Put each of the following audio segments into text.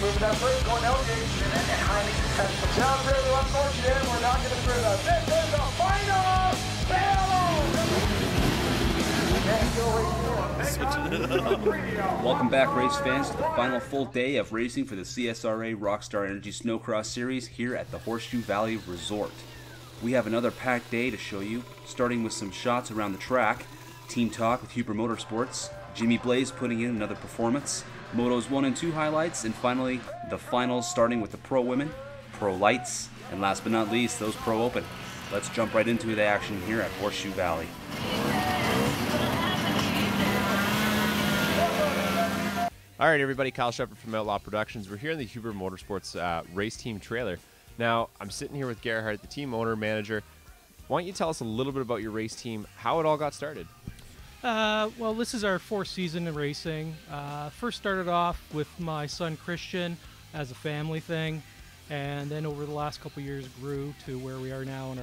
moving that first, going out gate, and highly successful. Sounds really unfortunate, we're not going to screw that. This is the final battle! Welcome back, race fans, to the final full day of racing for the CSRA Rockstar Energy Snowcross Series here at the Horseshoe Valley Resort. We have another packed day to show you, starting with some shots around the track, team talk with Huber Motorsports, Jimmy Blaze putting in another performance, Motos 1 and 2 highlights, and finally the finals starting with the Pro Women, Pro Lights, and last but not least, those Pro Open. Let's jump right into the action here at Horseshoe Valley. All right, everybody, Kyle Shepard from Outlaw Productions. We're here in the Huber Motorsports race team trailer. Now, I'm sitting here with Gerhard, the team owner, manager. Why don't you tell us a little bit about your race team, how it all got started? Well, this is our fourth season in racing. First started off with my son Christian as a family thing, and then over the last couple years grew to where we are now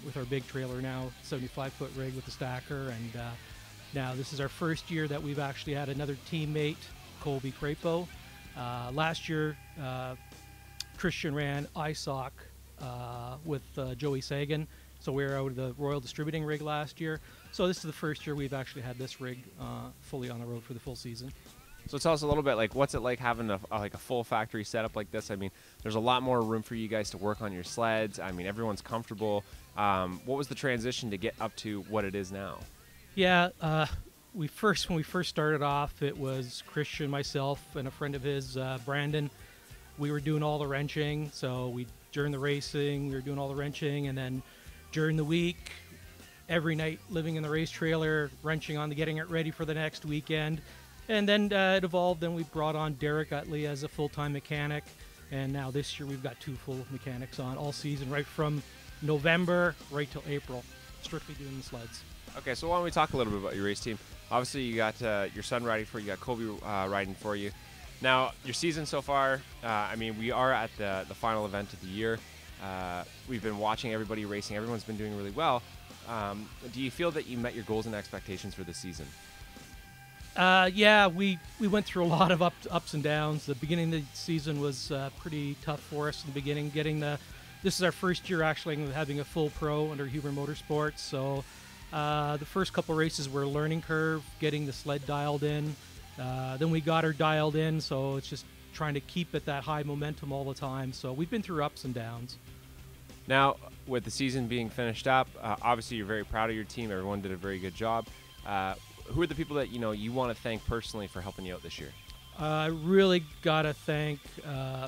with our big trailer now, 75-foot rig with the stacker, and now this is our first year that we've actually had another teammate, Colby Crapo. Last year, Christian ran ISOC with Joey Sagan, so we were out of the Royal Distributing rig last year. So this is the first year we've actually had this rig fully on the road for the full season. So tell us a little bit, like, what's it like having a full factory setup like this? I mean, there's a lot more room for you guys to work on your sleds. I mean, everyone's comfortable. What was the transition to get up to what it is now? Yeah, when we first started off, it was Christian, myself, and a friend of his, Brandon. We were doing all the wrenching. So during the racing, we were doing all the wrenching, and then during the week, every night living in the race trailer, wrenching on getting it ready for the next weekend. And then it evolved, and we brought on Derek Utley as a full-time mechanic. And now this year we've got 2 full mechanics on all season, right from November right till April, strictly doing the sleds. Okay, so why don't we talk a little bit about your race team? Obviously, you got your son riding for you, got Kobe riding for you. Now, your season so far, I mean, we are at the final event of the year. We've been watching everybody racing. Everyone's been doing really well. Do you feel that you met your goals and expectations for the season? Yeah, we went through a lot of ups and downs. The beginning of the season was pretty tough for us in the beginning. This is our first year actually having a full pro under Huber Motorsports. So the first couple races were a learning curve, getting the sled dialed in. Then we got her dialed in, so it's just trying to keep it that high momentum all the time. So we've been through ups and downs. Now, with the season being finished up, obviously you're very proud of your team. Everyone did a very good job. Who are the people that you want to thank personally for helping you out this year? I really got to thank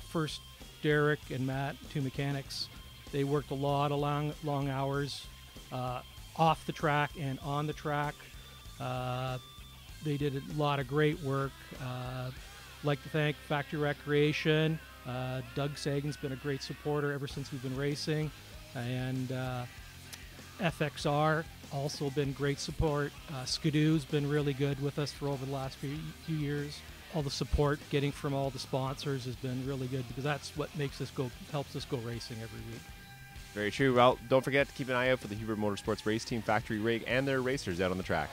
first Derek and Matt, 2 mechanics. They worked a lot of long hours off the track and on the track. They did a lot of great work. Like to thank Factory Recreation. Doug Sagan's been a great supporter ever since we've been racing. And FXR also been great support. Skidoo's been really good with us for over the last few years. All the support getting from all the sponsors has been really good because that's what helps us go racing every week. Very true. Well, don't forget to keep an eye out for the Huber Motorsports race team, factory rig, and their racers out on the track.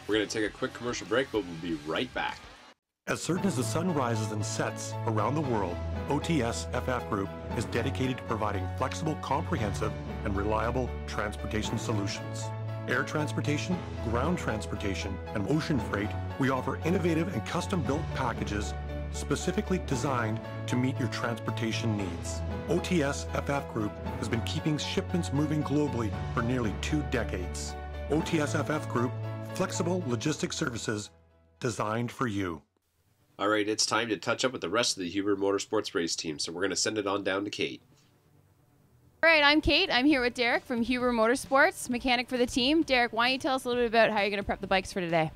We're going to take a quick commercial break, but we'll be right back. As certain as the sun rises and sets around the world, OTS FF Group is dedicated to providing flexible, comprehensive, and reliable transportation solutions. Air transportation, ground transportation, and ocean freight, we offer innovative and custom-built packages specifically designed to meet your transportation needs. OTS FF Group has been keeping shipments moving globally for nearly 2 decades. OTS FF Group, flexible logistics services designed for you. All right, it's time to touch up with the rest of the Huber Motorsports race team, so we're going to send it on down to Kate. All right, I'm Kate. I'm here with Derek from Huber Motorsports, mechanic for the team. Derek, why don't you tell us a little bit about how you're going to prep the bikes for today?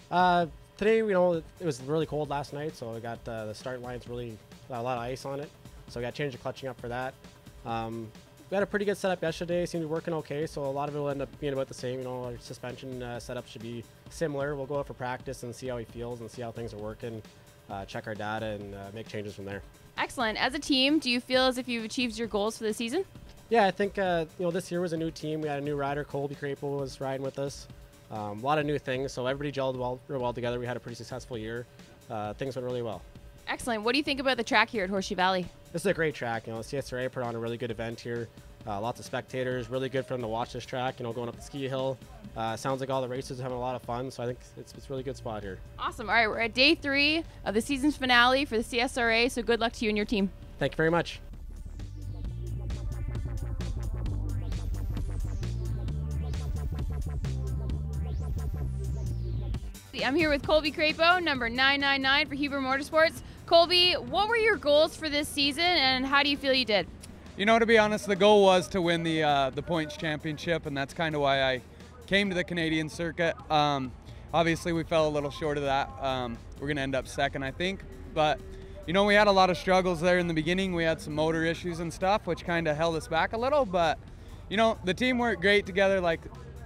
Today, it was really cold last night, so we got the start lines really a lot of ice on it. So we got to change the clutching up for that. We had a pretty good setup yesterday. Seemed to be working okay, so a lot of it will end up being about the same. Our suspension setup should be similar. We'll go out for practice and see how he feels and see how things are working, check our data, and make changes from there. Excellent. As a team, do you feel as if you've achieved your goals for the season? Yeah, I think this year was a new team. We had a new rider, Colby Crapo, was riding with us. A lot of new things, so everybody gelled real well together. We had a pretty successful year. Things went really well. Excellent. What do you think about the track here at Horseshoe Valley? This is a great track. CSRA put on a really good event here. Lots of spectators, really good for them to watch this track, going up the ski hill. Sounds like all the racers are having a lot of fun, so I think it's a really good spot here. Awesome. All right, we're at day 3 of the season's finale for the CSRA, so good luck to you and your team. Thank you very much. I'm here with Colby Crapo, number 999 for Huber Motorsports. Colby, what were your goals for this season, and how do you feel you did? To be honest, the goal was to win the points championship, and that's kind of why I came to the Canadian circuit. Obviously, we fell a little short of that. We're going to end up second, I think. But, we had a lot of struggles there in the beginning. We had some motor issues and stuff, which kind of held us back a little. But, the team worked great together, like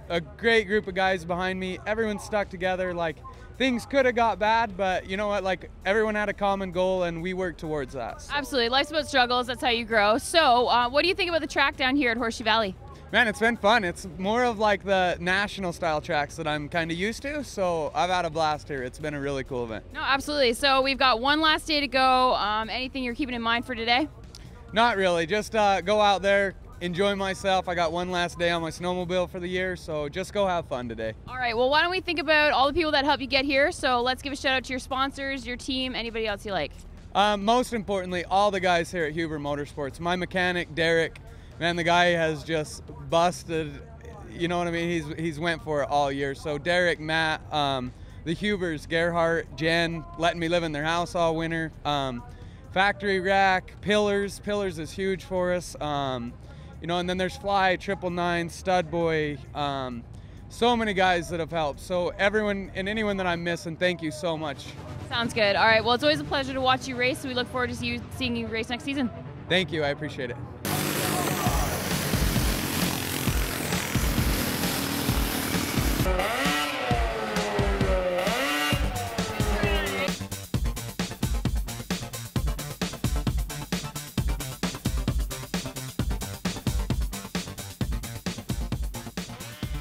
a great group of guys behind me. Everyone stuck together. Like, things could have got bad, but you know what? Like, everyone had a common goal, and we worked towards that. So. Absolutely. Life's about struggles. That's how you grow. So, what do you think about the track down here at Horseshoe Valley? Man, it's been fun. It's more of like the national style tracks that I'm kind of used to, so I've had a blast here. It's been a really cool event. No, absolutely. So we've got one last day to go. Anything you're keeping in mind for today? Not really. Just go out there, enjoy myself. I got one last day on my snowmobile for the year, so just go have fun today. All right. Well, why don't we think about all the people that help you get here? So let's give a shout out to your sponsors, your team, anybody else you like. Most importantly, all the guys here at Huber Motorsports. My mechanic, Derek. Man, the guy has just busted, you know what I mean? He's went for it all year. So Derek, Matt, the Hubers, Gerhardt, Jen, letting me live in their house all winter. Factory rack, Pillars. Pillars is huge for us. And then there's Fly, 999, Stud Boy. So many guys that have helped. So everyone and anyone that I'm missing, thank you so much. Sounds good. All right. Well, it's always a pleasure to watch you race. So we look forward to seeing you race next season. Thank you. I appreciate it.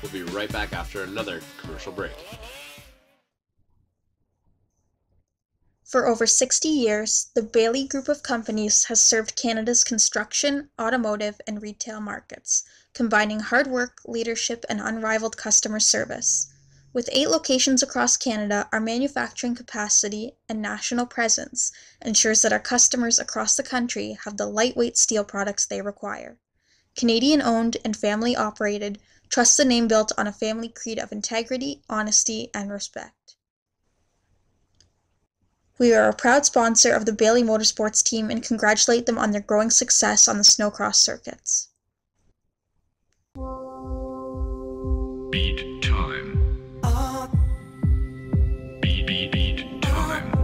We'll be right back after another commercial break. For over 60 years, the Barrie Group of companies has served Canada's construction, automotive, and retail markets, combining hard work, leadership, and unrivaled customer service. With 8 locations across Canada, our manufacturing capacity and national presence ensures that our customers across the country have the lightweight steel products they require. Canadian-owned and family-operated, trust the name built on a family creed of integrity, honesty, and respect. We are a proud sponsor of the Barrie Motorsports team and congratulate them on their growing success on the Snowcross circuits. Beat time. Beat time.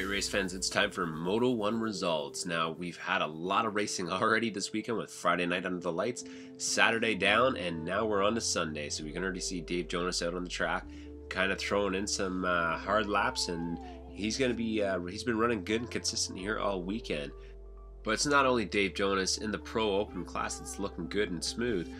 Race fans, it's time for Moto 1 results. Now, we've had a lot of racing already this weekend with Friday night under the lights, Saturday down, and now we're on to Sunday. So we can already see Dave Jonas out on the track, kind of throwing in some hard laps, and he's going to be, he's been running good and consistent here all weekend. But it's not only Dave Jonas in the Pro Open class that's looking good and smooth.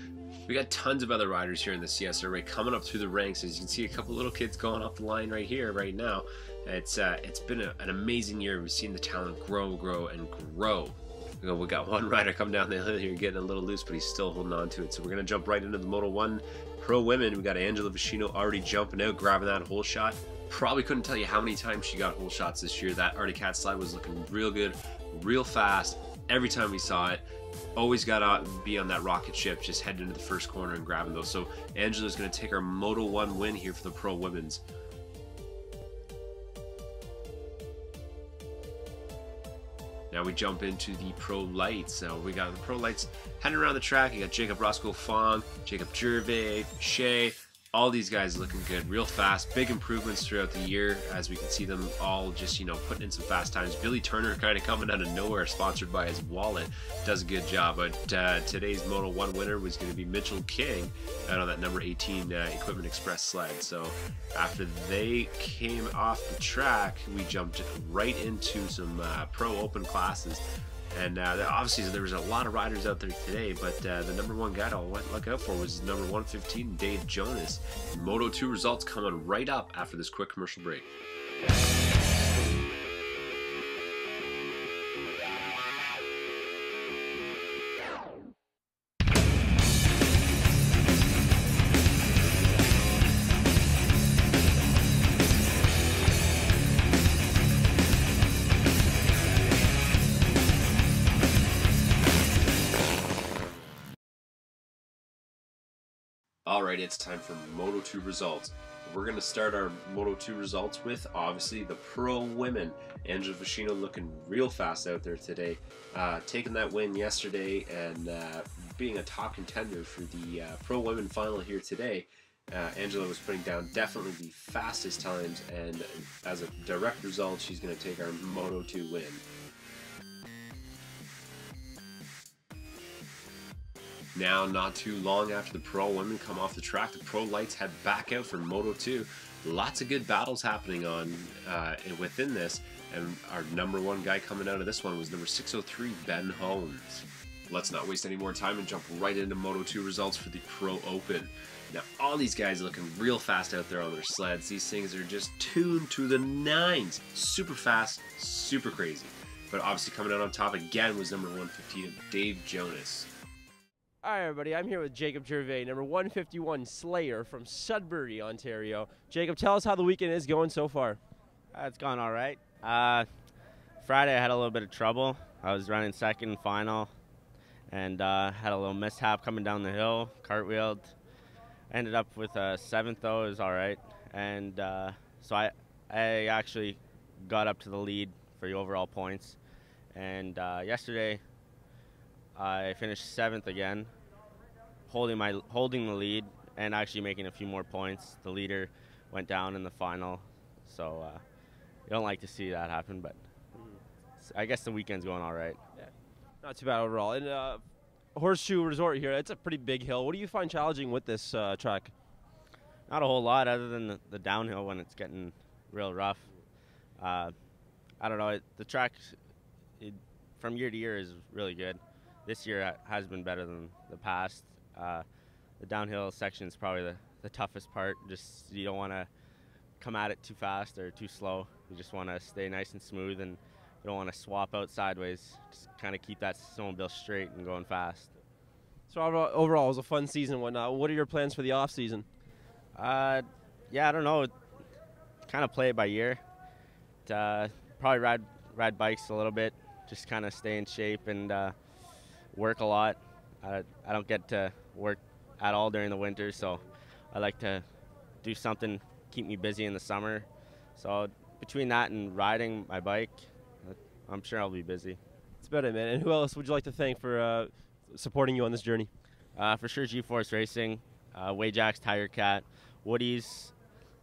We got tons of other riders here in the CSRA coming up through the ranks. As you can see, a couple little kids going off the line right here, right now. It's been an amazing year. We've seen the talent grow and grow. We got one rider coming down the hill here getting a little loose, but he's still holding on to it. So we're going to jump right into the Moto 1 Pro Women. We got Angela Vicino already jumping out, grabbing that hole shot. Probably couldn't tell you how many times she got hole shots this year. That Arctic Cat slide was looking real good, real fast. Every time we saw it, always got to be on that rocket ship, just heading into the first corner and grabbing those. So Angela's going to take our Moto 1 win here for the Pro Women's. Now we jump into the Pro Lights. Now we got the Pro Lights heading around the track. You got Jacob Roscoe-Fong, Jacob Gervais, Shea. All these guys looking good, real fast, big improvements throughout the year, as we can see them all just, you know, putting in some fast times. Billy Turner kind of coming out of nowhere, sponsored by his wallet, does a good job. But today's Moto 1 winner was going to be Mitchell King out on that number 18 Equipment Express sled. So after they came off the track, we jumped right into some Pro Open classes. And obviously there was a lot of riders out there today, but the number 1 guy to look out for was number 115, Dave Jonas. Moto 2 results coming right up after this quick commercial break. Alright, it's time for Moto 2 results. We're going to start our Moto 2 results with, obviously, the Pro Women. Angela Vicino looking real fast out there today. Taking that win yesterday and being a top contender for the Pro Women final here today. Angela was putting down definitely the fastest times, and as a direct result, she's going to take our Moto 2 win. Now, not too long after the Pro Women come off the track, the Pro Lights head back out for Moto 2. Lots of good battles happening on within this, and our number 1 guy coming out of this one was number 603, Ben Holmes. Let's not waste any more time and jump right into Moto 2 results for the Pro Open. Now, all these guys looking real fast out there on their sleds. These things are just tuned to the nines. Super fast, super crazy. But obviously coming out on top again was number 115, Dave Jonas. Hi everybody, I'm here with Jacob Gervais, number 151 Slayer from Sudbury, Ontario. Jacob, tell us how the weekend is going so far. It's gone all right. Friday I had a little bit of trouble. I was running second final and had a little mishap coming down the hill, cartwheeled. Ended up with a 7th though, it was all right. And so I actually got up to the lead for the overall points. And yesterday I finished 7th again, holding the lead and actually making a few more points. The leader went down in the final, so you don't like to see that happen, but I guess the weekend's going all right. Yeah. Not too bad overall. And Horseshoe Resort here, it's a pretty big hill. What do you find challenging with this track? Not a whole lot other than the downhill when it's getting real rough. I don't know, the track from year to year is really good. This year has been better than the past. The downhill section is probably the toughest part. Just you don't want to come at it too fast or too slow. You just want to stay nice and smooth, and you don't want to swap out sideways. Just kind of keep that snowmobile straight and going fast. So overall, it was a fun season and whatnot. What are your plans for the off season? Yeah, I don't know. Kind of play it by ear. Probably ride bikes a little bit. Just kind of stay in shape and work a lot. I don't get to work at all during the winter, so I like to do something keep me busy in the summer. So between that and riding my bike, I'm sure I'll be busy. That's about it, man. And who else would you like to thank for supporting you on this journey? For sure, G-Force Racing, Wajax, Tiger Cat, Woody's,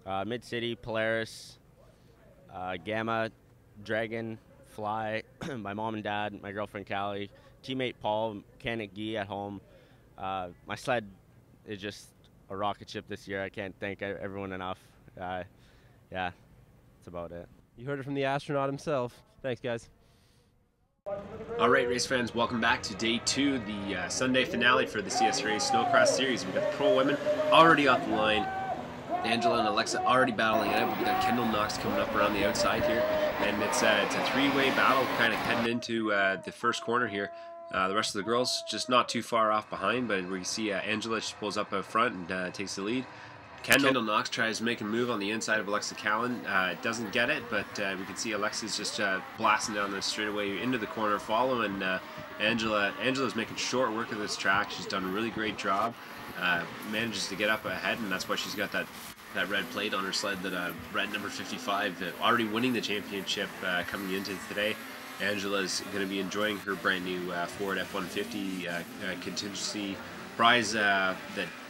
Mid-City, Polaris, Gamma, Dragon, Fly, my mom and dad, my girlfriend Callie, teammate Paul, mechanic Guy at home. My sled is just a rocket ship this year. I can't thank everyone enough. Yeah, that's about it. You heard it from the astronaut himself. Thanks, guys. Alright, race fans, welcome back to day 2, the Sunday finale for the CSRA Snowcross Series. We've got the Pro Women already off the line. Angela and Alexa already battling it out. We've got Kendall Knox coming up around the outside here. And it's a 3-way battle kind of heading into the first corner here. The rest of the girls just not too far off behind, but we see Angela, she pulls up out front and takes the lead. Kendall Knox tries to make a move on the inside of Alexa Callan. Doesn't get it, but we can see Alexa's just blasting down the straightaway into the corner, following Angela. Angela's making short work of this track. She's done a really great job. Manages to get up ahead, and that's why she's got that red plate on her sled, that red number 55, already winning the championship coming into today. Angela's going to be enjoying her brand new Ford F-150 contingency prize that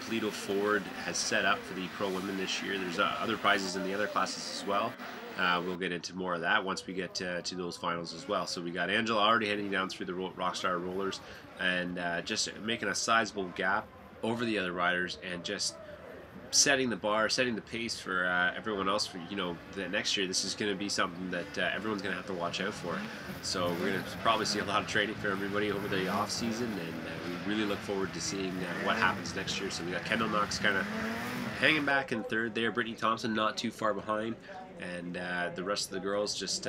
Toledo Ford has set up for the pro women this year. There's other prizes in the other classes as well. We'll get into more of that once we get to those finals as well. So we got Angela already heading down through the Rockstar rollers and just making a sizable gap over the other riders, and just setting the bar, setting the pace for everyone else for, you know, the next year. This is going to be something that everyone's going to have to watch out for. So we're going to probably see a lot of training for everybody over the off season, and we really look forward to seeing what happens next year. So we got Kendall Knox kind of hanging back in third there, Brittany Thompson not too far behind, and the rest of the girls just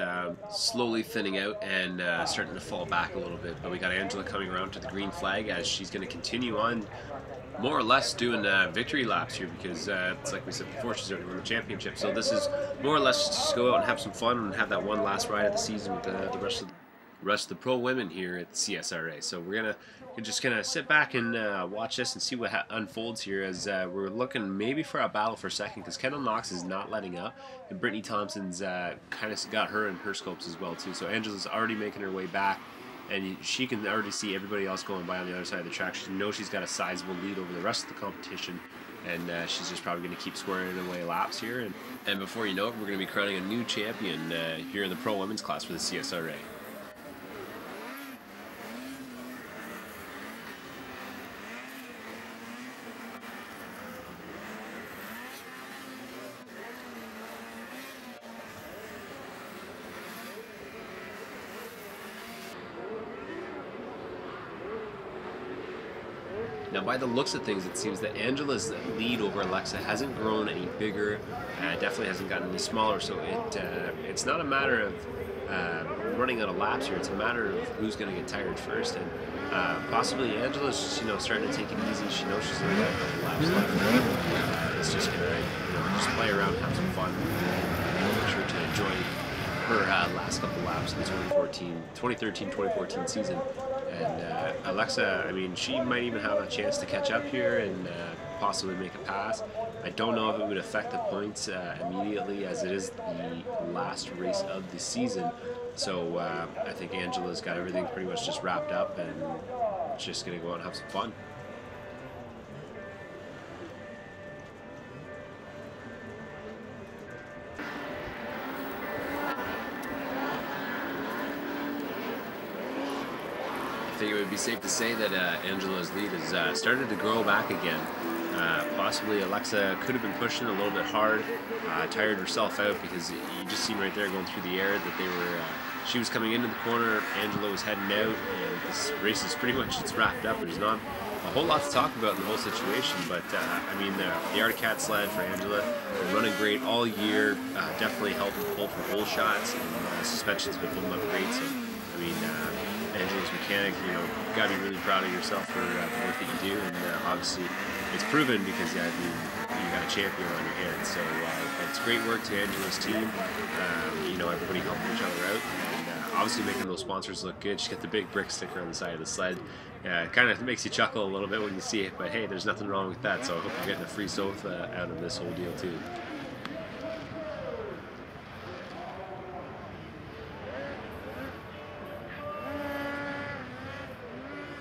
slowly thinning out and starting to fall back a little bit. But we got Angela coming around to the green flag as she's going to continue on more or less doing victory laps here, because it's like we said before, she's already won the championship. So this is more or less just go out and have some fun and have that one last ride of the season with the rest of the pro women here at CSRA. So we're just gonna sit back and watch this and see what unfolds here, as we're looking maybe for a battle for second, because Kendall Knox is not letting up, and Brittany Thompson's kind of got her in her scopes as well too. So Angela's already making her way back, and she can already see everybody else going by on the other side of the track. She knows she's got a sizable lead over the rest of the competition, and she's just probably going to keep squaring away laps here. And before you know it, we're going to be crowning a new champion here in the pro women's class for the CSRA. Now, by the looks of things, it seems that Angela's lead over Alexa hasn't grown any bigger, definitely hasn't gotten any smaller, so it's not a matter of running out of laps here, it's a matter of who's going to get tired first, and possibly Angela's, you know, starting to take it easy. She knows she's only got a couple laps left. It's just going to, you know, just play around, have some fun, and make sure to enjoy her last couple laps in the 2013-2014 season. And Alexa, I mean, she might even have a chance to catch up here and possibly make a pass. I don't know if it would affect the points immediately, as it is the last race of the season. So I think Angela's got everything pretty much just wrapped up and just going to go out and have some fun. I think it would be safe to say that Angela's lead has started to grow back again. Possibly Alexa could have been pushing a little bit hard, tired herself out, because you just seen right there going through the air that they were. She was coming into the corner, Angela was heading out, and this race is pretty much it's wrapped up. There's not a whole lot to talk about in the whole situation, but I mean the Arctic Cat sled for Angela, running great all year, definitely helping pull for hole shots, and suspension's been holding up great. So I mean. Angela's mechanic, you know, you gotta be really proud of yourself for the work that you do, and obviously it's proven, because you got a champion on your hands. So it's great work to Angela's team. You know, everybody helping each other out, and obviously making those sponsors look good. She's got the big brick sticker on the side of the sled. Kind of makes you chuckle a little bit when you see it, but hey, there's nothing wrong with that. So I hope you're getting a free sofa out of this whole deal too.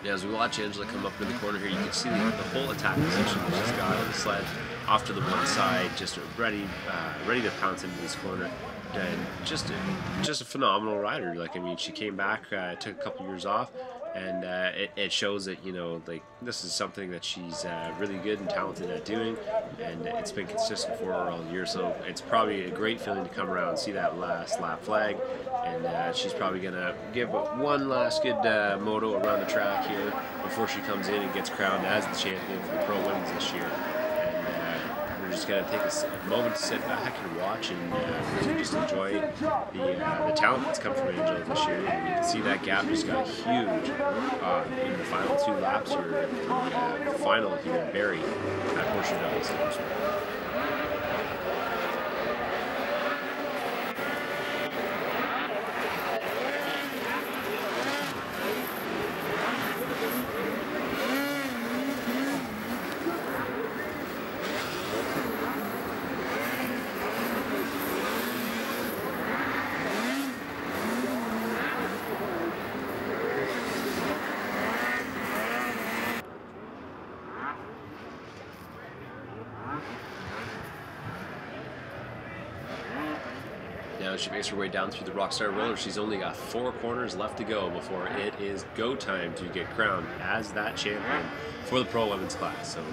Yeah, as we watch Angela come up in the corner here, you can see the whole attack position that she's got on the sled, off to the one side, just ready to pounce into this corner, and just a phenomenal rider. Like, I mean, she came back, took a couple years off, and it shows that, you know, like, this is something that she's really good and talented at doing, and it's been consistent for her all year. So it's probably a great feeling to come around and see that last lap flag, and she's probably gonna give one last good moto around the track here before she comes in and gets crowned as the champion for the Pro Women's this year. And we're just gonna take a moment to sit back and watch and really just enjoy the talent that's come from Angela this year. And you can see that gap just got huge in the final two laps here, the final here in Barrie at Horseshoe Vally Resort. she makes her way down through the Rockstar roller. She's only got 4 corners left to go before it is go time to get crowned as that champion for the Pro Women's class. So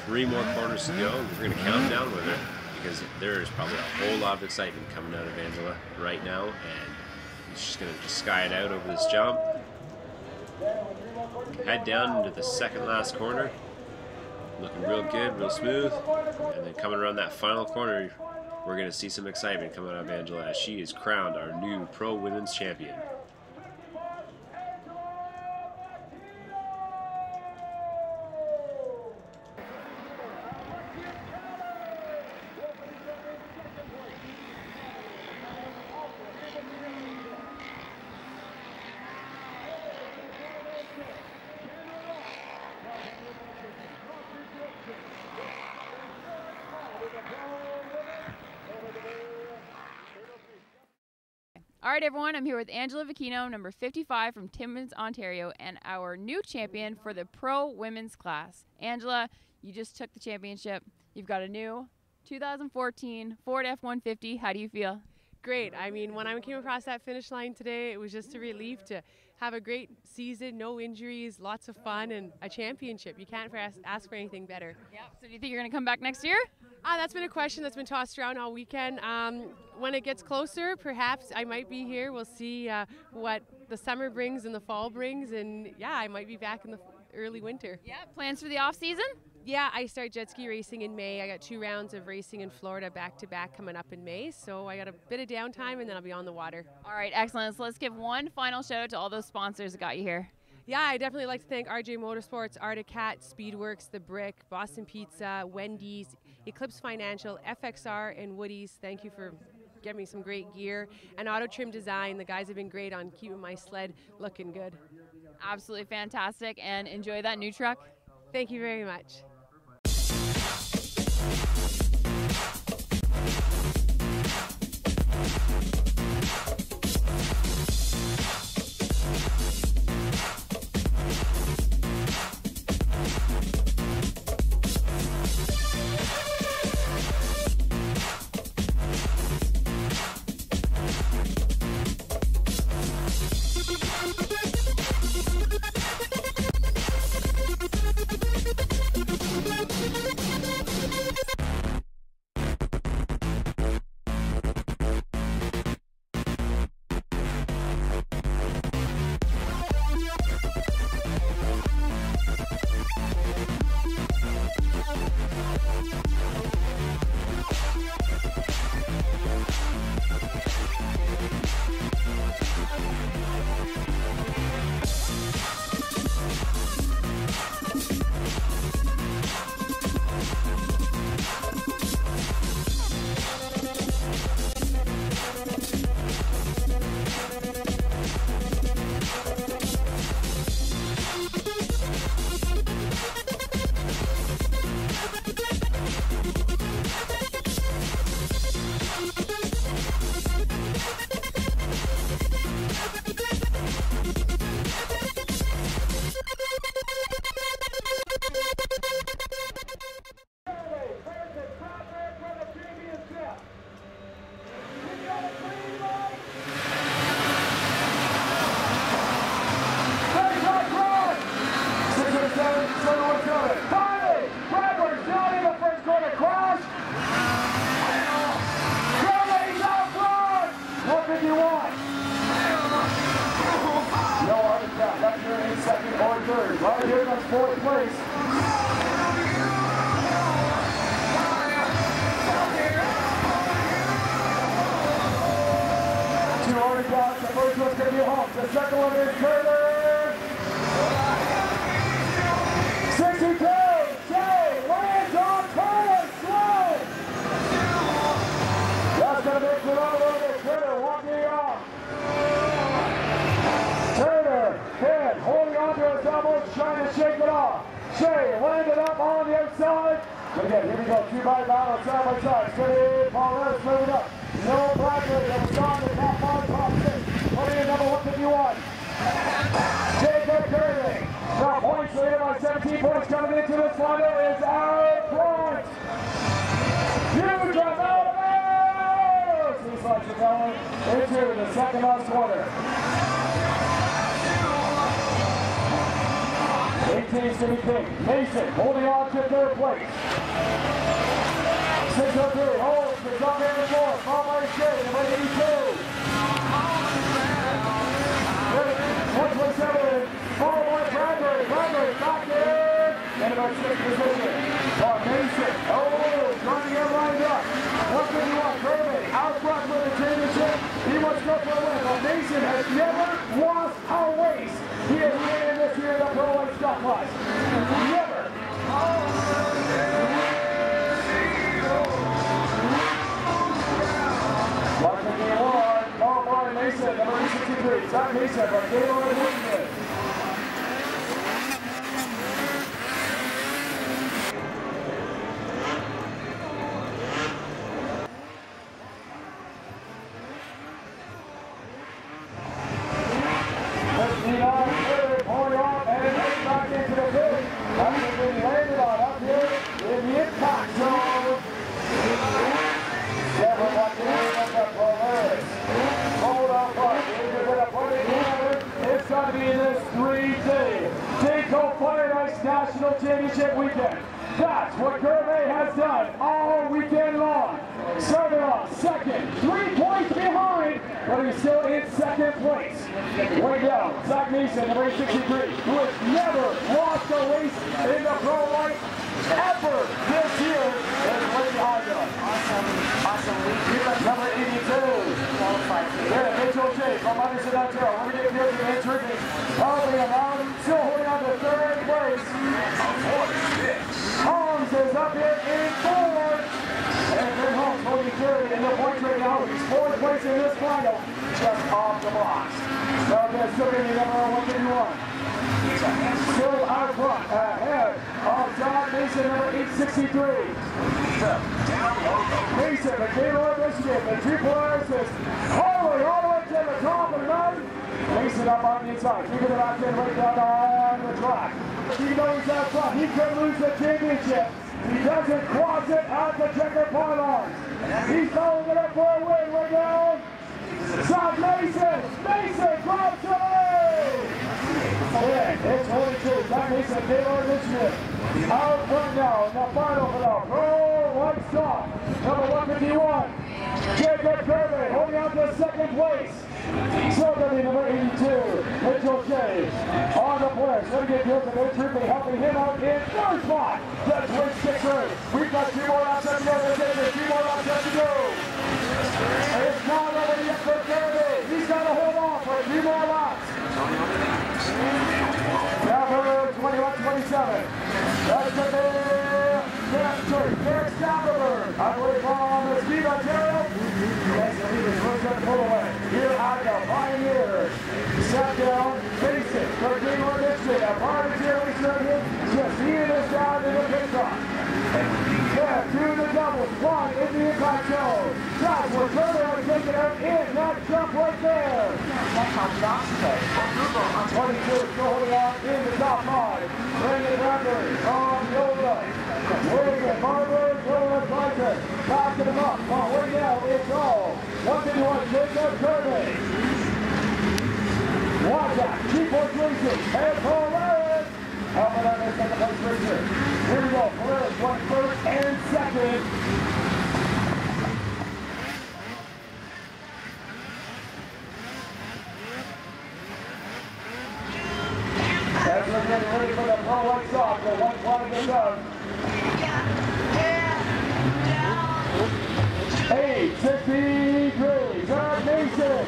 3 more corners to go. We're going to count down with her because there is probably a whole lot of excitement coming out of Angela right now, and she's going to just sky it out over this jump. Head down into the second last corner. Looking real good, real smooth. And then coming around that final corner, we're going to see some excitement coming out of Angela as she is crowned our new Pro Women's Champion. All right, everyone, I'm here with Angela Vicchino, number 55 from Timmins, Ontario, and our new champion for the Pro Women's class. Angela, you just took the championship. You've got a new 2014 Ford F-150. How do you feel? Great. I mean, when I came across that finish line today, it was just a relief to have a great season, no injuries, lots of fun, and a championship. You can't ask for anything better. Yeah. So do you think you're going to come back next year? That's been a question that's been tossed around all weekend. When it gets closer, perhaps I might be here. We'll see what the summer brings and the fall brings, and yeah, I might be back in the early winter. Yeah. Plans for the off season? Yeah, I start jet ski racing in May. I got 2 rounds of racing in Florida back-to-back coming up in May, so I got a bit of downtime and then I'll be on the water. All right, excellent. So let's give one final shout out to all those sponsors that got you here. Yeah, I definitely like to thank RJ Motorsports, Arctic Cat, Speedworks, The Brick, Boston Pizza, Wendy's, Eclipse Financial, FXR, and Woody's. Thank you for getting me some great gear. And Auto Trim Design, the guys have been great on keeping my sled looking good. Absolutely fantastic, and enjoy that new truck. Thank you very much. Right here, that's 4th place. Two already got it. The first one's going to be Hulk. The second one is Curler. 62. Jay lands on Curler. Slow. That's going to make it all over. Curler walking off. Turner, head, holding on to his elbows, trying to shake it off. Shay landed up on the outside. But again, here we go, 2 by battle, side by side. Steady, Paul Harris moving up. No Bradley, that was on the top 5, top 6. Putting in number 151. Jacob Curley. Now points leader by 17 points coming into this final is out front. Huge amount of air. He's sides are going into the second last quarter. 18 to be picked. Mason holding on to third place. 603 holds the top in the floor. Followed by Shea, number 82. 127, followed by Bradley. Bradley back in. In about 6th position. For Mason. Oh, trying to get lined up. 151, Kirby out front with the championship. He must go for a win. But Mason has never lost a race. He is winning this year in the Pro White Stock Class. Never. Marking the award, followed by Mason, number 63. Zach Mason from Gaylord, Michigan. National Championship weekend. That's what Gervais has done all weekend long. Started off second, 3 points behind, but he's still in second place. Way down, Zach Mason, number 63, who has never lost a race in the Pro White ever this year, is Lee Ida. Awesome week. Number 82. Yeah, Mitchell J. from Anderson, Ontario. We're going to get the entry. Probably around, still holding on to third place. Holmes is up here in fourth. And Greg Holmes holding third in the points right now. He's fourth place in this final, just off the box. So that's still going to be number 151. Still out front, ahead of John Mason, number 863. Mason, the Gaylord, Michigan, the 2 players is Harley all the way to the top of the mountain. Mason up on the inside, keeping it back in right down on the track. He knows out front, he could lose the championship. He doesn't cross it at the checker pylons. He's following it up for a win right now. Zach Mason, Mason grabs the lead. And it's 42, Zach Mason, Gaylord, Michigan. Out front now in the final for the Pro White Stock. Number 151, Jacob Kirby holding on to second place. Still going to be number 82, Mitchell Shea on the players. Going to get Gills and their trooping, helping him out in third spot. That's win 6 race. We've got 2 more laps left to go. There's 2 more laps left to go. It's not over yet for Kirby. He's got to hold on for a few more laps. Number 21-27. That's the Derek Stapperberg. I believe on the Steve Ontario. Yes, the lead is going to pull away. Here I go. Pioneers. Sat down. Basic. For Gaylord, Michigan. A Pioneer started. Just seeing us down in the pit stop. Yeah, to the doubles. 1 in the impact zone. That's where Turner is taking out in that jump right there. That's how Johnson on Google on 22. Going on in the top 5. Brandon Bradley on Yola. William Barber, William Blanchard. Backing him up. Oh, right now it's all 151 Jacob Kirby. Watch out. 2 points racing. And Polaris. Helping on their second place racer. Here we go. Polaris won first and second. As we're getting ready for the Pro White Stock, the 1 flag is done. 863, John Mason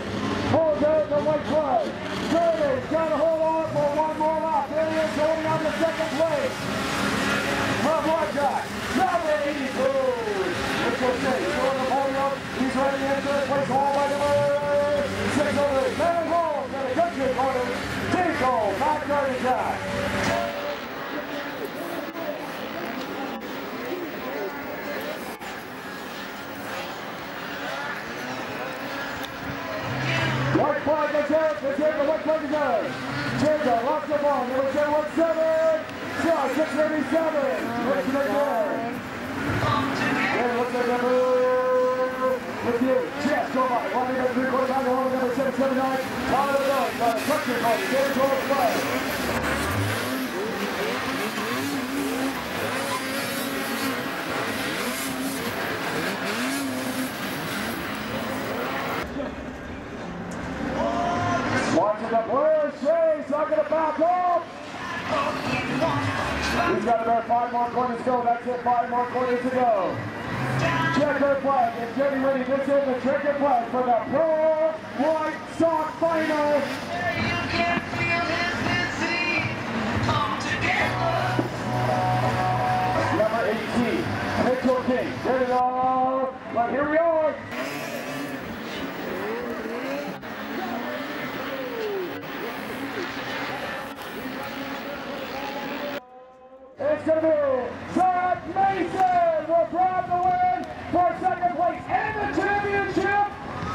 pulls out the white flag. Kirby's got to hold on for 1 more lap. There he is, holding on to second place. From Whitejack, number 82. Mitchell Shea, still on the podium. He's ready in third place, all by number 600. Barrie Holmes in the country corner. Tinkle, back guarding Jack. White flag is out. Let's take the white flag is out. Jacob lost the ball. Number 10-17. Shot 637. Looks right there. It looks like number 58. Just go by. 1 minute 3/4 time. Over number 779. Out of the nose. By the toucher party. Get to the flag. Watching the players, Shay's not going to back off. He's got about 5 more corners to go. That's it, 5 more corners to go. Checker flag is getting ready. This is the checker flag for the Pro White Sock Final. Number 18, Mitchell King. Get it all. But here we are. It's going to be Zach Mason will grab the win for second place and the championship.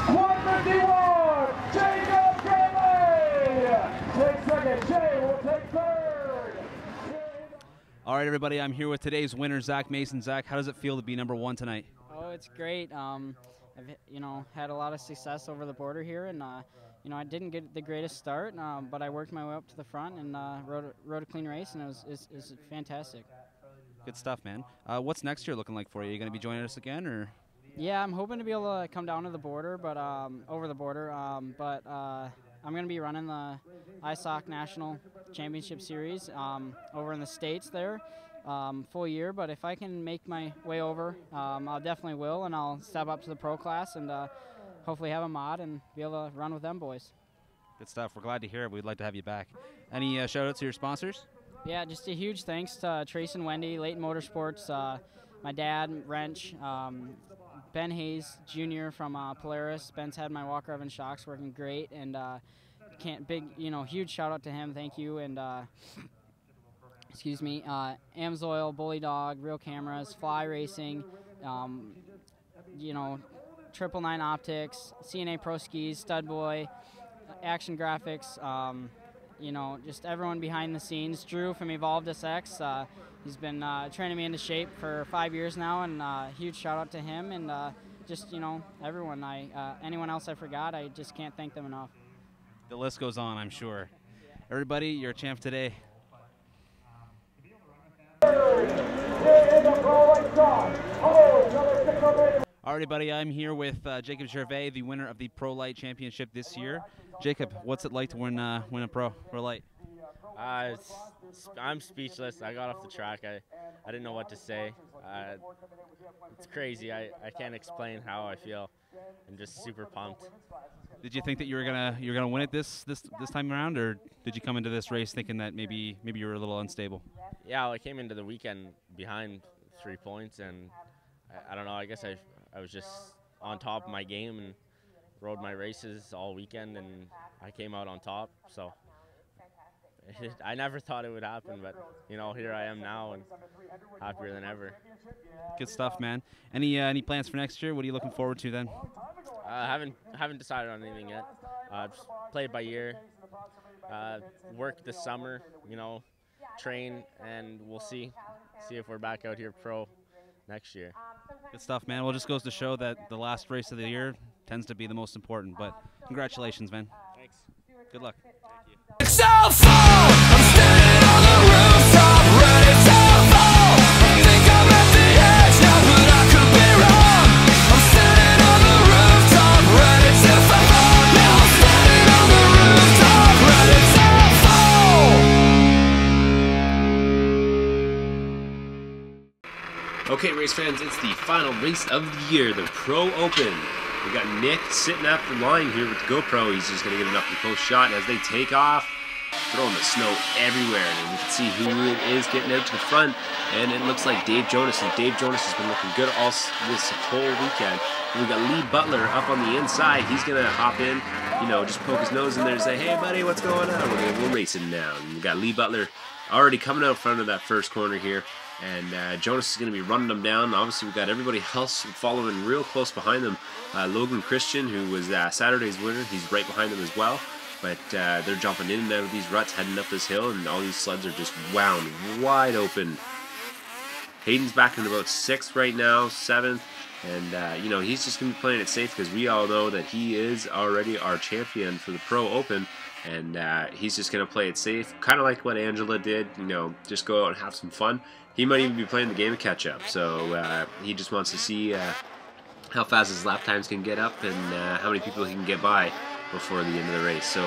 151, Jacob Gray takes second. Jay will take third. All right, everybody, I'm here with today's winner, Zach Mason. Zach, how does it feel to be number 1 tonight? Oh, it's great. I've had a lot of success over the border here, and I didn't get the greatest start, but I worked my way up to the front and rode a clean race, and it was fantastic. Good stuff, man. What's next year looking like for you? Are you going to be joining us again, or? Yeah, I'm hoping to be able to come down to the border, but over the border. But I'm going to be running the ISOC National Championship Series over in the States there, full year. But if I can make my way over, I'll definitely will, and I'll step up to the pro class and hopefully have a mod and be able to run with them boys. Good stuff. We're glad to hear it. We'd like to have you back. Any shout-outs to your sponsors? Yeah, just a huge thanks to Trace and Wendy, Leighton Motorsports, my dad, Wrench, Ben Hayes Jr. from Polaris. Ben's had my Walker Evans shocks working great, and huge shout-out to him. Thank you, and excuse me, Amsoil, Bully Dog, Real Cameras, Fly Racing, 999 Optics, CNA Pro Skis, Stud Boy, Action Graphics, just everyone behind the scenes. Drew from Evolved SX, he's been training me into shape for 5 years now, and huge shout out to him, and everyone. Anyone else I forgot, I just can't thank them enough. The list goes on, I'm sure. Everybody, you're a champ today. Alrighty, buddy, I'm here with Jacob Gervais, the winner of the Pro Light Championship this year. Jacob, what's it like to win a Pro Light? I'm speechless. I got off the track. I didn't know what to say. It's crazy. I can't explain how I feel. I'm just super pumped. Did you think that you were gonna win it this time around, or did you come into this race thinking that maybe you were a little unstable? Yeah, well, I came into the weekend behind 3 points, and I don't know. I guess I was just on top of my game and rode my races all weekend, and I came out on top. So I never thought it would happen, but here I am now, and happier than ever. Good stuff, man. Any plans for next year? What are you looking forward to then? Haven't decided on anything yet. Just play it by ear. Work this summer, train, and we'll see if we're back out here pro next year. Good stuff, man. Well, it just goes to show that the last race of the year tends to be the most important. But congratulations, man. Thanks. Good luck. Thank you. It's so full. I'm standing on the rooftop, ready to fall. I think I'm at the edge now, but I could be wrong. I'm standing on the rooftop, ready to fall. Now I'm standing on the rooftop, ready to fall. Okay, race fans, it's the final race of the year, the Pro Open. We got Nick sitting at the line here with the GoPro. He's just going to get an up and close shot as they take off, throwing the snow everywhere. And you can see who it is getting out to the front. And it looks like Dave Jonas. And Dave Jonas has been looking good all this whole weekend. And we got Lee Butler up on the inside. He's going to hop in, just poke his nose in there and say, hey, buddy, what's going on? We're racing now. And we got Lee Butler already coming out front of that first corner here. And Jonas is going to be running them down. Obviously, we've got everybody else following real close behind them. Logan Christian, who was Saturday's winner, he's right behind them as well. But they're jumping in and out of these ruts, heading up this hill, and all these sleds are just wound wide open. Hayden's back in about 6th right now, 7th. And, you know, he's just going to be playing it safe because we all know that he is already our champion for the Pro Open. And he's just going to play it safe, kind of like what Angela did, you know, just go out and have some fun. He might even be playing the game of catch-up, so he just wants to see how fast his lap times can get up and how many people he can get by before the end of the race. So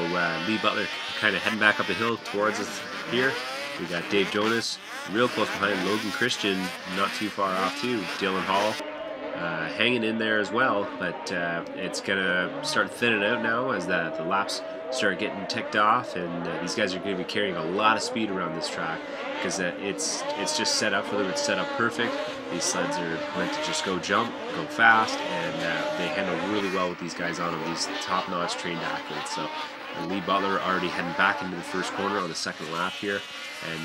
Lee Butler kind of heading back up the hill towards us here. We got Dave Jonas real close behind Logan Christian, not too far off too. Dylan Hall hanging in there as well, but it's going to start thinning out now as the laps start getting ticked off, and these guys are going to be carrying a lot of speed around this track because it's just set up for them. It's set up perfect. These sleds are meant to just go jump, go fast, and they handle really well with these guys on them, these top-notch trained athletes. So Lee Butler already heading back into the first corner on the second lap here, and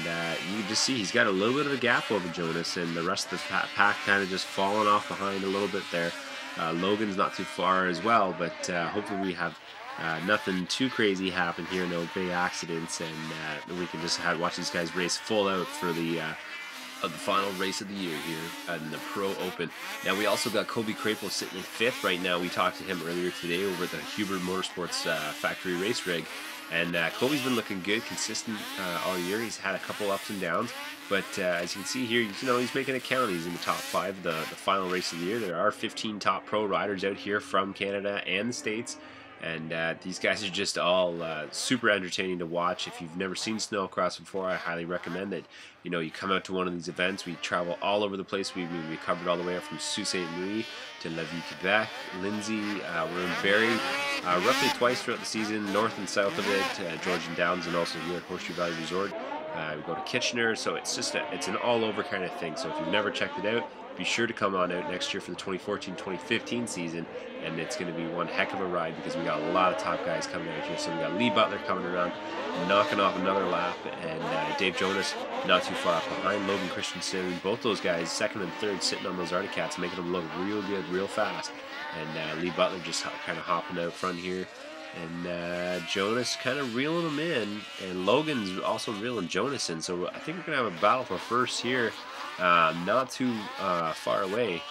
you can just see he's got a little bit of a gap over Jonas, and the rest of the pack kind of just falling off behind a little bit there. Logan's not too far as well, but hopefully we have nothing too crazy happen here, no big accidents, and we can just watch these guys race full out for the final race of the year here in the Pro Open. Now we also got Kobe Crapel sitting in 5th right now. We talked to him earlier today over at the Hubert Motorsports factory race rig, and Kobe's been looking good, consistent all year. He's had a couple ups and downs, but as you can see here, you know, he's making it count. He's in the top 5 the final race of the year. There are 15 top pro riders out here from Canada and the States. And these guys are just all super entertaining to watch. If you've never seen Snowcross before, I highly recommend that, you know, you come out to one of these events. We travel all over the place. We covered all the way up from Sault Ste. Marie to La Vie, Quebec, Lindsay. We're in Barrie roughly twice throughout the season, north and south of it, Georgian Downs, and also here at Horseshoe Valley Resort. We go to Kitchener, so it's just it's an all-over kind of thing. So if you've never checked it out, be sure to come on out next year for the 2014-2015 season, and it's going to be one heck of a ride because we got a lot of top guys coming out here. So we got Lee Butler coming around, knocking off another lap, and Dave Jonas not too far off behind. Logan Christensen, both those guys, 2nd and 3rd, sitting on those Arctic Cats, making them look real good, real fast. And Lee Butler just kind of hopping out front here. And Jonas kind of reeling them in, and Logan's also reeling Jonas in. So I think we're going to have a battle for first here, not too far away,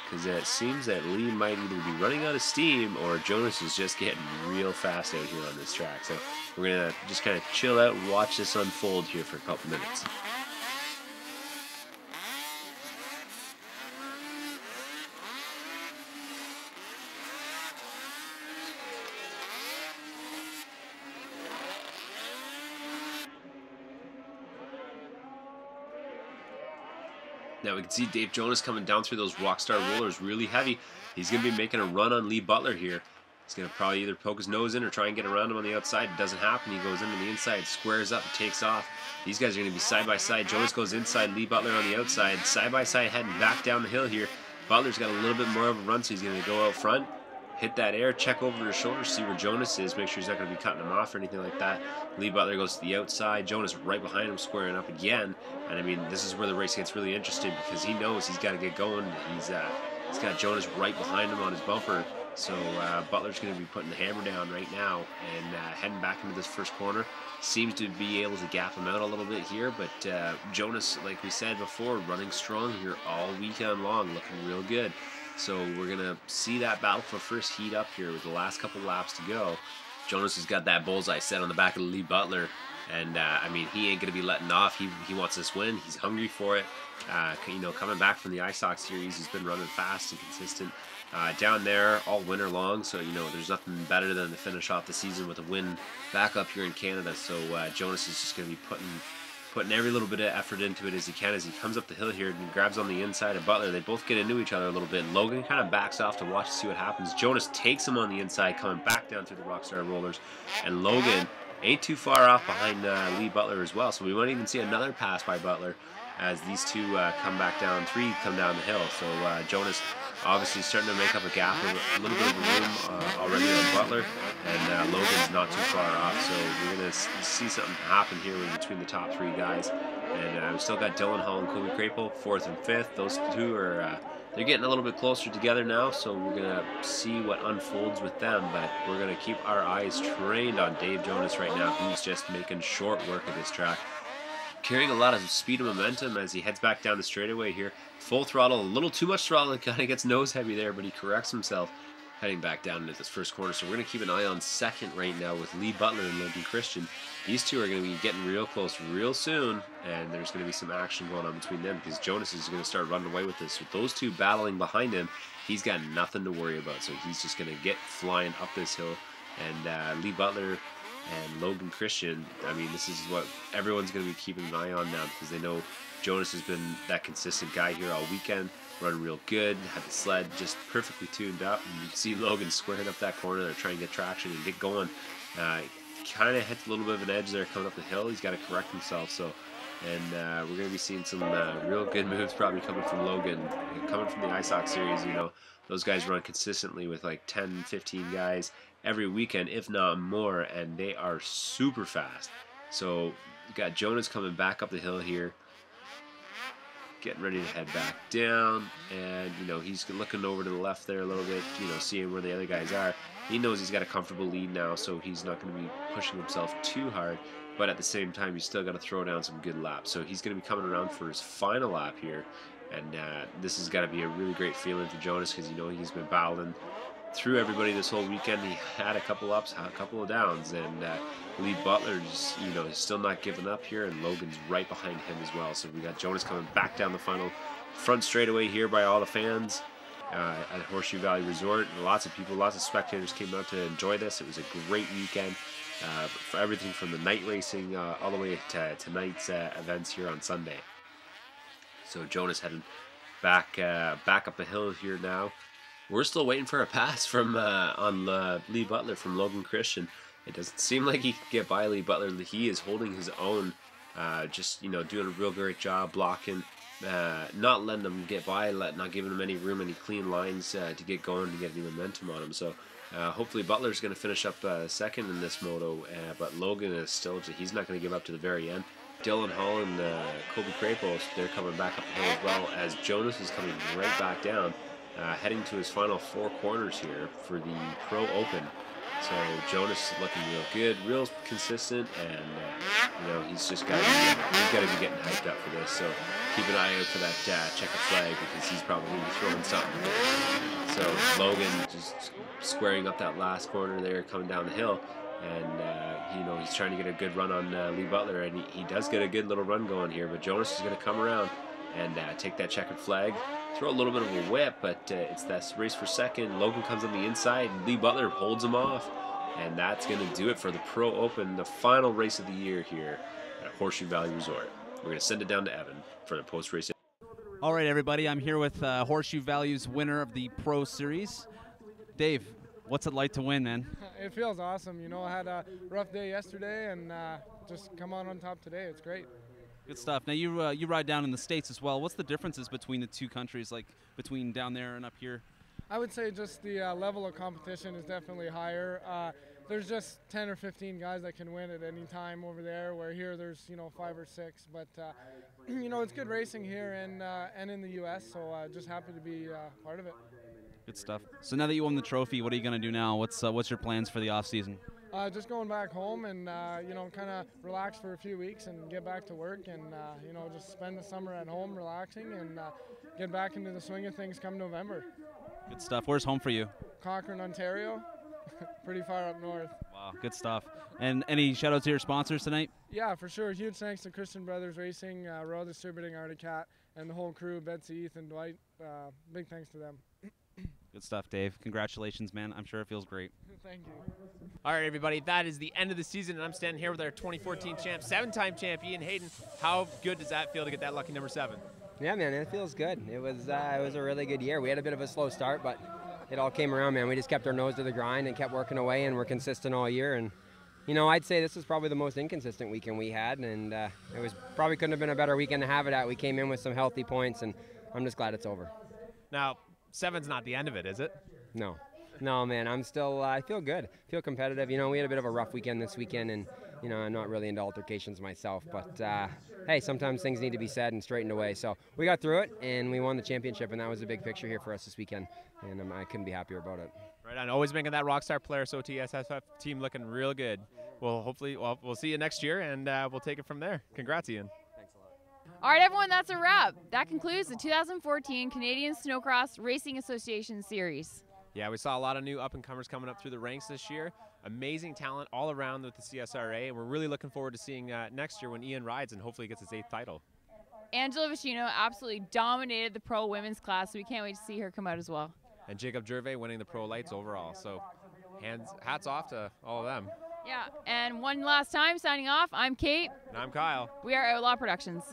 because it seems that Lee might either be running out of steam or Jonas is just getting real fast out here on this track. So we're going to just kind of chill out and watch this unfold here for a couple minutes. Now we can see Dave Jonas coming down through those Rockstar rollers really heavy. He's going to be making a run on Lee Butler here. He's going to probably either poke his nose in or try and get around him on the outside. It doesn't happen. He goes into the inside, squares up, and takes off. These guys are going to be side by side. Jonas goes inside, Lee Butler on the outside. Side by side heading back down the hill here. Butler's got a little bit more of a run, so he's going to go out front, hit that air, check over his shoulder, see where Jonas is, make sure he's not going to be cutting him off or anything like that. Lee Butler goes to the outside, Jonas right behind him, squaring up again. And I mean, this is where the race gets really interesting because he knows he's got to get going. He's got Jonas right behind him on his bumper. So Butler's going to be putting the hammer down right now and heading back into this first corner. Seems to be able to gap him out a little bit here, but Jonas, like we said before, running strong here all weekend long, looking real good. So we're going to see that battle for first heat up here with the last couple laps to go. Jonas has got that bullseye set on the back of Lee Butler, and I mean, he ain't going to be letting off. He wants this win. He's hungry for it. You know, coming back from the ISOC series, he's been running fast and consistent down there all winter long. So, you know, there's nothing better than to finish off the season with a win back up here in Canada. So Jonas is just going to be putting every little bit of effort into it as he can as he comes up the hill here and grabs on the inside of Butler. They both get into each other a little bit. Logan kind of backs off to watch to see what happens. Jonas takes him on the inside, coming back down through the Rockstar rollers, and Logan ain't too far off behind Lee Butler as well. So we might even see another pass by Butler as these two come back down, come down the hill. So Jonas obviously starting to make up a gap, a little bit of room already on Butler, and Logan's not too far off. So we're going to see something happen here between the top 3 guys. And we still got Dylan Hall and Kobe Crapel, 4th and 5th. Those two are they're getting a little bit closer together now, so we're going to see what unfolds with them. But we're going to keep our eyes trained on Dave Jonas right now. He's just making short work of this track. carrying a lot of speed and momentum as he heads back down the straightaway here. Full throttle, a little too much throttle, and kind of gets nose heavy there, but he corrects himself heading back down into this first corner. So we're going to keep an eye on second right now with Lee Butler and Logan Christian. These two are going to be getting real close real soon, and there's going to be some action going on between them because Jonas is going to start running away with this. With those two battling behind him, he's got nothing to worry about. So he's just going to get flying up this hill. And Lee Butler and Logan Christian, I mean, this is what everyone's going to be keeping an eye on now because they know Jonas has been that consistent guy here all weekend, running real good, had the sled just perfectly tuned up, and you can see Logan squaring up that corner there, trying to get traction and get going. Kind of hits a little bit of an edge there coming up the hill. He's got to correct himself, so, and we're going to be seeing some real good moves probably coming from Logan, coming from the ISOC series. You know, those guys run consistently with like 10, 15 guys every weekend, if not more, and they are super fast. So you got Jonas coming back up the hill here, getting ready to head back down, and you know, he's looking over to the left there a little bit, you know, seeing where the other guys are. He knows he's got a comfortable lead now, so he's not going to be pushing himself too hard, but at the same time he's still got to throw down some good laps. So he's going to be coming around for his final lap here, and this has got to be a really great feeling for Jonas because, you know, he's been battling through everybody this whole weekend. He had a couple ups, a couple of downs, and Lee Butler just, you know, is still not giving up here, and Logan's right behind him as well. So we got Jonas coming back down the final front straightaway here by all the fans at Horseshoe Valley Resort. And lots of people, lots of spectators came out to enjoy this. It was a great weekend for everything from the night racing all the way to tonight's events here on Sunday. So Jonas heading back up the hill here now. We're still waiting for a pass from on Lee Butler from Logan Christian. It doesn't seem like he can get by Lee Butler. He is holding his own, just, you know, doing a real great job blocking, not letting him get by, not giving him any room, any clean lines to get going, to get any momentum on him. So hopefully Butler's going to finish up second in this moto, but Logan is still, he's not going to give up to the very end. Dylan Hall and Kobe Krapos, they're coming back up the hill as well, as Jonas is coming right back down. Heading to his final 4 corners here for the Pro Open. So Jonas is looking real good, real consistent, and you know, he's just got to be getting hyped up for this. So keep an eye out for that checkered flag because he's probably going to be throwing something there. So Logan just squaring up that last corner there, coming down the hill, and you know, he's trying to get a good run on Lee Butler, and he does get a good little run going here. But Jonas is going to come around and take that checkered flag. Throw a little bit of a whip, but it's that race for second. Logan comes on the inside, and Lee Butler holds him off. And that's going to do it for the Pro Open, the final race of the year here at Horseshoe Valley Resort. We're going to send it down to Evan for the post-race. All right, everybody, I'm here with Horseshoe Valley's winner of the Pro Series. Dave, what's it like to win, man? It feels awesome. You know, I had a rough day yesterday, and just come on top today. It's great. Good stuff. Now you ride down in the States as well. What's the differences between the two countries, like between down there and up here? I would say just the level of competition is definitely higher. There's just 10 or 15 guys that can win at any time over there, where here there's, you know, 5 or 6. But you know, it's good racing here and in the U.S. So just happy to be part of it. Good stuff. So now that you won the trophy, what are you going to do now? What's your plans for the off season? Just going back home and, you know, kind of relax for a few weeks and get back to work and, you know, just spend the summer at home relaxing and get back into the swing of things come November. Good stuff. Where's home for you? Cochrane, Ontario. Pretty far up north. Wow, good stuff. And any shout outs to your sponsors tonight? Yeah, for sure. Huge thanks to Christian Brothers Racing, Royal Distributing, Arctic Cat, and the whole crew, Betsy, Ethan, Dwight. Big thanks to them. Good stuff, Dave. Congratulations, man. I'm sure it feels great. Thank you. All right, everybody, that is the end of the season, and I'm standing here with our 2014 champ, 7-time champ, Ian Hayden. How good does that feel to get that lucky number 7? Yeah, man, it feels good. It was a really good year. We had a bit of a slow start, but it all came around, man. We just kept our nose to the grind and kept working away, and we're consistent all year. And you know, I'd say this was probably the most inconsistent weekend we had, and it was probably couldn't have been a better weekend to have it at. We came in with some healthy points, and I'm just glad it's over. Now, 7's not the end of it, is it? No, man. I'm still. I feel good. Feel competitive. You know, we had a bit of a rough weekend this weekend, and you know, I'm not really into altercations myself. But hey, sometimes things need to be said and straightened away. So we got through it, and we won the championship, and that was a big picture here for us this weekend, and I couldn't be happier about it. Right on. Always making that Rockstar Polaris OTSFF team looking real good. Well, hopefully, we'll see you next year, and we'll take it from there. Congrats, Ian. All right, everyone, that's a wrap. That concludes the 2014 Canadian Snowcross Racing Association Series. Yeah, we saw a lot of new up-and-comers coming up through the ranks this year. Amazing talent all around with the CSRA, and we're really looking forward to seeing next year when Ian rides and hopefully gets his 8th title. Angela Vicino absolutely dominated the pro women's class, so we can't wait to see her come out as well. And Jacob Gervais winning the pro lights overall. So hats off to all of them. Yeah, and one last time, signing off, I'm Kate. And I'm Kyle. We are Outlaw Productions.